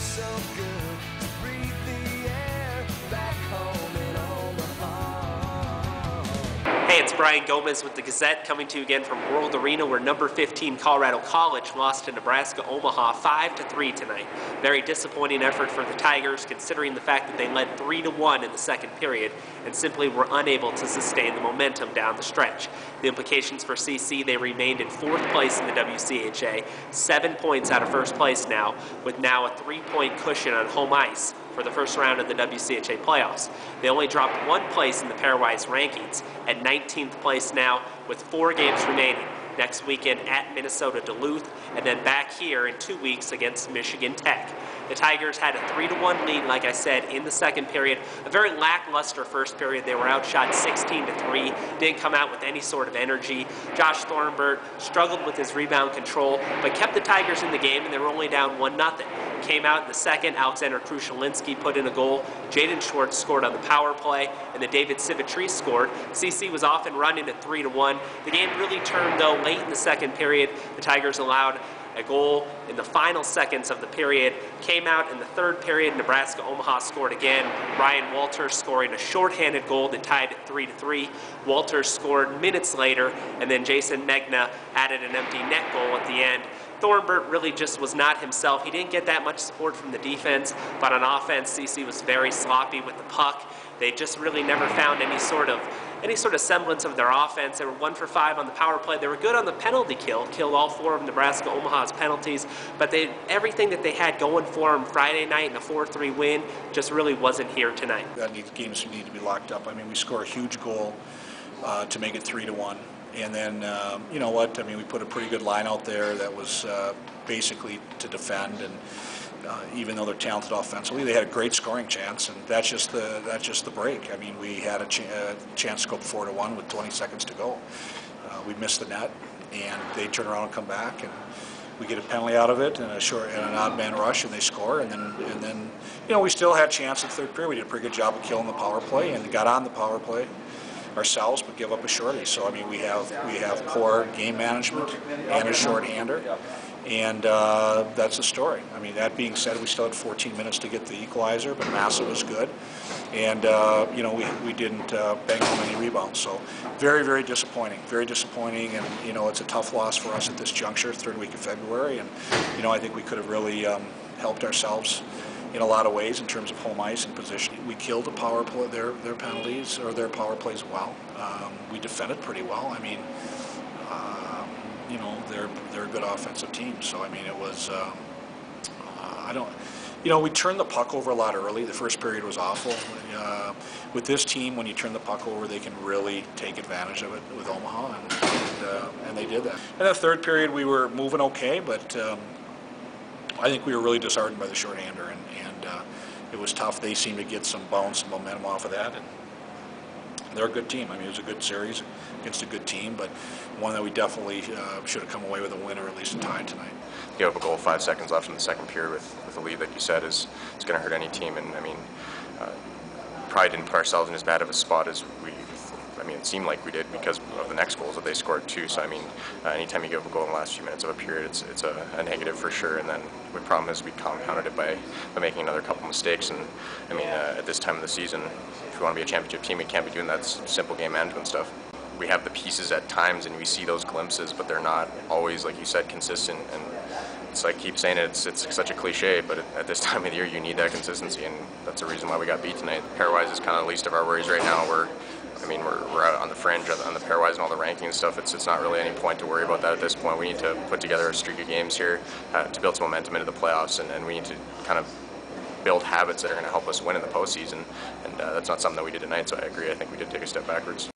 so good to breathe the air back home in Omaha. Hey, it's Brian Gomez with the Gazette coming to you again from World Arena, where number 15 Colorado College lost to Nebraska-Omaha 5-3 tonight. Very disappointing effort for the Tigers, considering the fact that they led 3-1 in the second period and simply were unable to sustain the momentum down the stretch. The implications for CC: they remained in fourth place in the WCHA, 7 points out of first place now, with now a 3-point cushion on home ice for the first round of the WCHA playoffs. They only dropped 1 place in the pairwise rankings, at 19th place now with 4 games remaining. Next weekend at Minnesota Duluth, and then back here in 2 weeks against Michigan Tech. The Tigers had a 3-1 lead, like I said, in the second period. A very lackluster first period. They were outshot 16-3, didn't come out with any sort of energy. Josh Thorimbert struggled with his rebound control, but kept the Tigers in the game, and they were only down 1-0. Came out in the second, Alexander Krushelnyski put in a goal. Jaden Schwartz scored on the power play, and then David Civitarese scored. CC was off and running at 3-1. The game really turned, though, late in the second period. The Tigers allowed a goal in the final seconds of the period. Came out in the third period. Nebraska-Omaha scored again. Ryan Walters scoring a shorthanded goal that tied it 3-3. Walters scored minutes later, and then Jason Megna added an empty net goal at the end. Thorimbert really just was not himself. He didn't get that much support from the defense, but on offense, CC was very sloppy with the puck. They just really never found any sort of semblance of their offense. They were 1 for 5 on the power play. They were good on the penalty kill, killed all 4 of Nebraska-Omaha's penalties, but everything that they had going for them Friday night in a 4-3 win just really wasn't here tonight. Games need to be locked up. I mean, we score a huge goal to make it 3-1. And then, you know what, I mean, we put a pretty good line out there that was basically to defend, and even though they're talented offensively, they had a great scoring chance, and that's just the break. I mean, we had a chance to go 4-1 with 20 seconds to go. We missed the net, and they turn around and come back, and we get a penalty out of it and an odd man rush, and they score, and then you know, we still had a chance in the third period. We did a pretty good job of killing the power play and got on the power play ourselves, but give up a shorty. So I mean, we have poor game management and a shorthander, and that's the story. I mean, that being said, we still had 14 minutes to get the equalizer, but Massa was good, and you know, we didn't bang home any rebounds. So very, very disappointing, and you know, it's a tough loss for us at this juncture, third week of February, and you know, I think we could have really helped ourselves in a lot of ways in terms of home ice and position. We killed the power play, their penalties, or their power plays well. We defended pretty well. I mean, you know, they're a good offensive team. So I mean, it was you know, we turned the puck over a lot early. The first period was awful. With this team, when you turn the puck over, they can really take advantage of it with Omaha, and they did that. In the third period, we were moving okay, but I think we were really disheartened by the shorthander, and it was tough. They seemed to get some bounce and momentum off of that, and they're a good team. I mean, it was a good series against a good team, but one that we definitely should have come away with a win or at least a tie tonight. Give up a goal 5 seconds left in the second period with a lead, like you said, is going to hurt any team, and I mean, probably didn't put ourselves in as bad of a spot as it seemed like we did because of the next goals that they scored too. So I mean, anytime you give up a goal in the last few minutes of a period, it's a negative for sure. And then the problem is we compounded it by making another couple mistakes. And I mean, at this time of the season, if we want to be a championship team, we can't be doing that simple game management stuff. We have the pieces at times, and we see those glimpses, but they're not always, like you said, consistent. And it's like, keep saying it, it's such a cliche, but at this time of the year, you need that consistency, and that's the reason why we got beat tonight. Pairwise is kind of the least of our worries right now. We're out on the fringe on the pairwise and all the ranking and stuff. It's not really any point to worry about that at this point. We need to put together a streak of games here to build some momentum into the playoffs, and we need to kind of build habits that are going to help us win in the postseason. And that's not something that we did tonight, so I agree. I think we did take a step backwards.